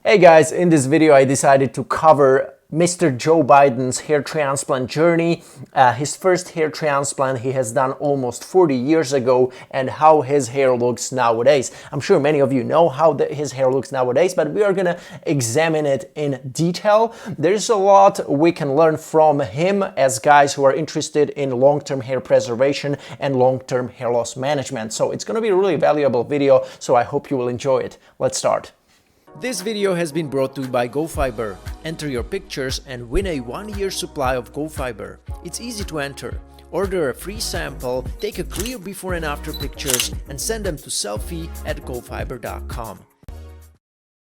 Hey guys, in this video I decided to cover Mr. Joe Biden's hair transplant journey, his first hair transplant he has done almost 40 years ago, and how his hair looks nowadays. I'm sure many of you know how his hair looks nowadays, but we are gonna examine it in detail. There's a lot we can learn from him as guys who are interested in long-term hair preservation and long-term hair loss management. So it's gonna be a really valuable video, so I hope you will enjoy it. Let's start. This video has been brought to you by GoFiber. Enter your pictures and win a 1-year supply of GoFiber. It's easy to enter. Order a free sample, take a clear before and after pictures, and send them to selfie@gofiber.com.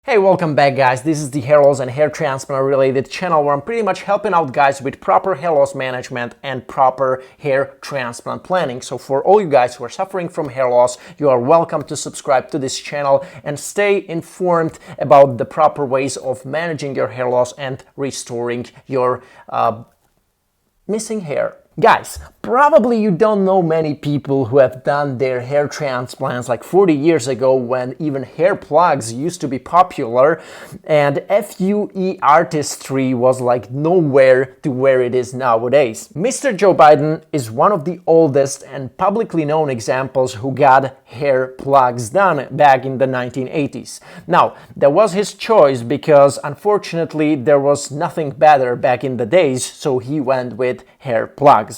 Hey, welcome back guys. This is the hair loss and hair transplant related channel where I'm pretty much helping out guys with proper hair loss management and proper hair transplant planning. So for all you guys who are suffering from hair loss, you are welcome to subscribe to this channel and stay informed about the proper ways of managing your hair loss and restoring your missing hair. Guys, probably you don't know many people who have done their hair transplants like 40 years ago when even hair plugs used to be popular and FUE artistry was like nowhere to where it is nowadays. Mr. Joe Biden is one of the oldest and publicly known examples who got hair plugs done back in the 1980s. Now, that was his choice because unfortunately there was nothing better back in the days, so he went with hair plugs.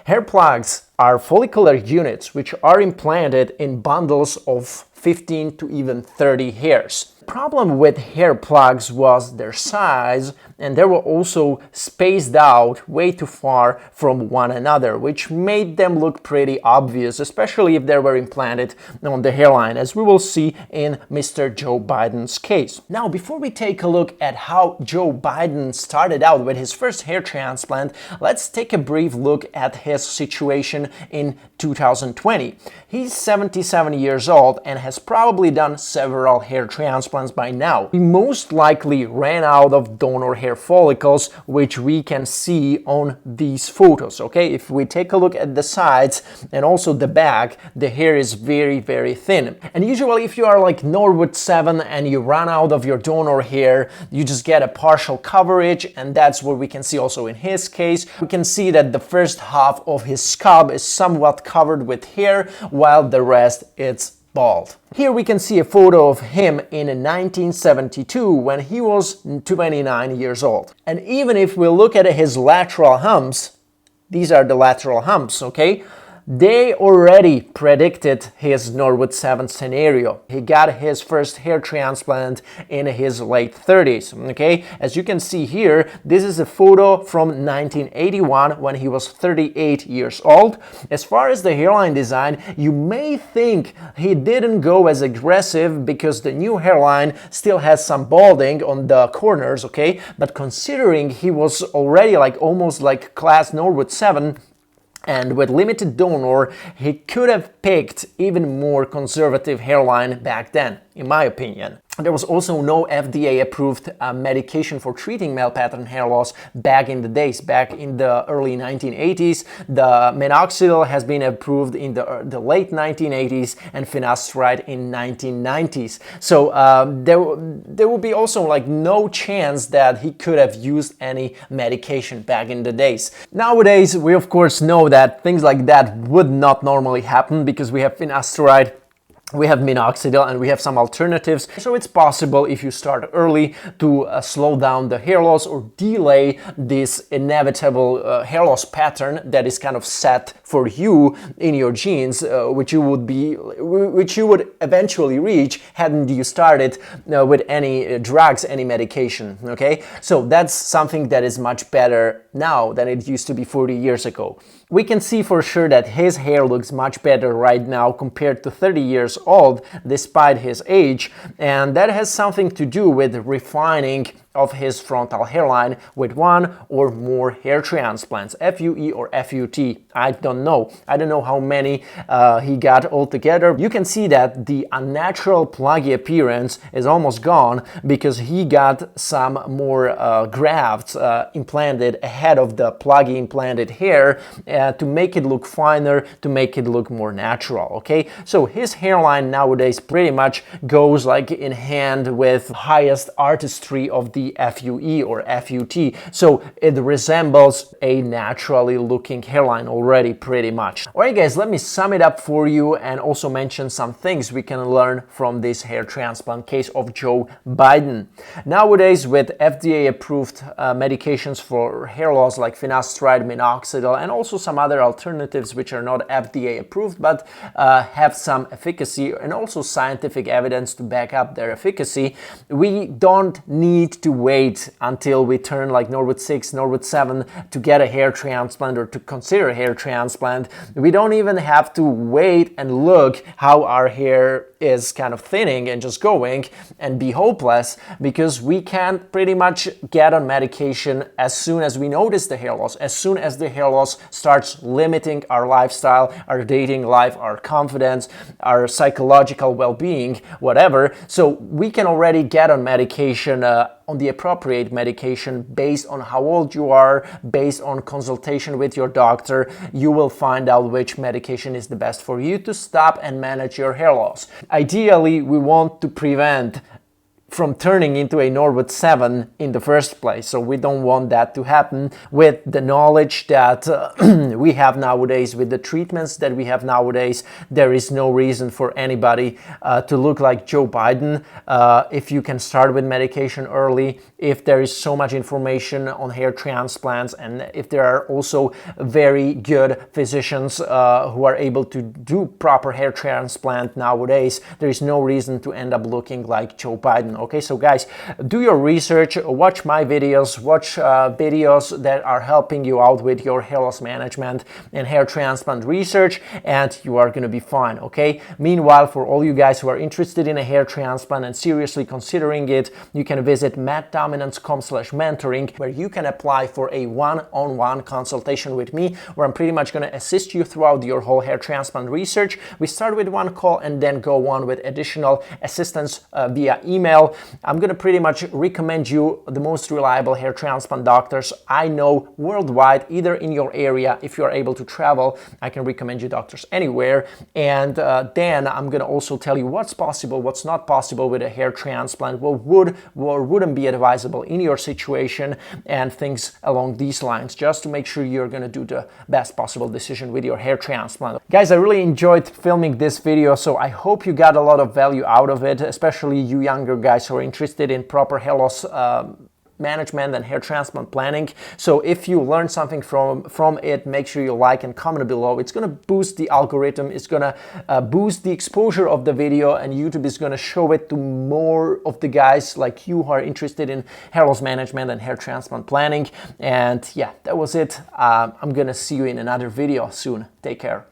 Hair plugs are follicular units which are implanted in bundles of 15 to even 30 hairs. The problem with hair plugs was their size, and they were also spaced out way too far from one another, which made them look pretty obvious, especially if they were implanted on the hairline, as we will see in Mr. Joe Biden's case. Now, before we take a look at how Joe Biden started out with his first hair transplant, let's take a brief look at his situation in 2020. He's 77 years old and has probably done several hair transplants by now. He most likely ran out of donor hair follicles, which we can see on these photos. Okay, if we take a look at the sides and also the back, the hair is very thin. And usually if you are like Norwood 7 and you run out of your donor hair, you just get a partial coverage, and that's what we can see also in his case. We can see that the first half of his scalp is somewhat covered with hair while the rest it's bald. Here we can see a photo of him in 1972 when he was 29 years old. And even if we look at his lateral humps, these are the lateral humps, okay? They already predicted his Norwood 7 scenario. He got his first hair transplant in his late 30s, okay? As you can see here, this is a photo from 1981 when he was 38 years old. As far as the hairline design, you may think he didn't go as aggressive because the new hairline still has some balding on the corners, okay? But considering he was already like almost like class Norwood 7, and with limited donor, he could have picked even more conservative hairline back then, in my opinion. There was also no FDA-approved medication for treating male pattern hair loss back in the days, back in the early 1980s. The minoxidil has been approved in the late 1980s and finasteride in 1990s. So there would be also like no chance that he could have used any medication back in the days. Nowadays, we of course know that things like that would not normally happen because we have finasteride, we have minoxidil, and we have some alternatives. So it's possible if you start early to slow down the hair loss or delay this inevitable hair loss pattern that is kind of set for you in your genes, which you would eventually reach hadn't you started with any drugs, any medication. Okay, so that's something that is much better now than it used to be 40 years ago. We can see for sure that his hair looks much better right now compared to 30 years old despite his age, and that has something to do with refining of his frontal hairline with one or more hair transplants, FUE or FUT. I don't know. I don't know how many he got altogether. You can see that the unnatural pluggy appearance is almost gone because he got some more grafts implanted ahead of the pluggy implanted hair to make it look finer, to make it look more natural, okay? So his hairline nowadays pretty much goes like in hand with highest artistry of the FUE or FUT. So it resembles a naturally looking hairline already pretty much. Alright guys, let me sum it up for you and also mention some things we can learn from this hair transplant case of Joe Biden. Nowadays, with FDA approved medications for hair loss like finasteride, minoxidil, and also some other alternatives which are not FDA approved but have some efficacy and also scientific evidence to back up their efficacy, we don't need to wait until we turn like Norwood 6, Norwood 7 to get a hair transplant or to consider a hair transplant. We don't even have to wait and look how our hair is kind of thinning and just going and be hopeless, because we can pretty much get on medication as soon as we notice the hair loss, as soon as the hair loss starts limiting our lifestyle, our dating life, our confidence, our psychological well-being, whatever. So we can already get on medication, on the appropriate medication based on how old you are, based on consultation with your doctor. You will find out which medication is the best for you to stop and manage your hair loss. Ideally, we want to prevent from turning into a Norwood 7 in the first place. So we don't want that to happen. With the knowledge that we have nowadays, with the treatments that we have nowadays, there is no reason for anybody to look like Joe Biden. If you can start with medication early, if there is so much information on hair transplants, and if there are also very good physicians who are able to do proper hair transplant nowadays, there is no reason to end up looking like Joe Biden. Okay, so guys, do your research, watch my videos, watch videos that are helping you out with your hair loss management and hair transplant research, and you are going to be fine, okay? Meanwhile, for all you guys who are interested in a hair transplant and seriously considering it, you can visit mattdominance.com/mentoring, where you can apply for a one-on-one consultation with me, where I'm pretty much going to assist you throughout your whole hair transplant research. We start with one call and then go on with additional assistance via email. I'm going to pretty much recommend you the most reliable hair transplant doctors I know worldwide, either in your area. If you are able to travel, I can recommend you doctors anywhere. And then I'm going to also tell you what's possible, what's not possible with a hair transplant, what would or wouldn't be advisable in your situation, and things along these lines, just to make sure you're going to do the best possible decision with your hair transplant. Guys, I really enjoyed filming this video, so I hope you got a lot of value out of it, especially you younger guys who are interested in proper hair loss management and hair transplant planning. So if you learned something from it, make sure you like and comment below. It's going to boost the algorithm, it's going to boost the exposure of the video, and YouTube is going to show it to more of the guys like you who are interested in hair loss management and hair transplant planning. And yeah, that was it. I'm going to see you in another video soon. Take care.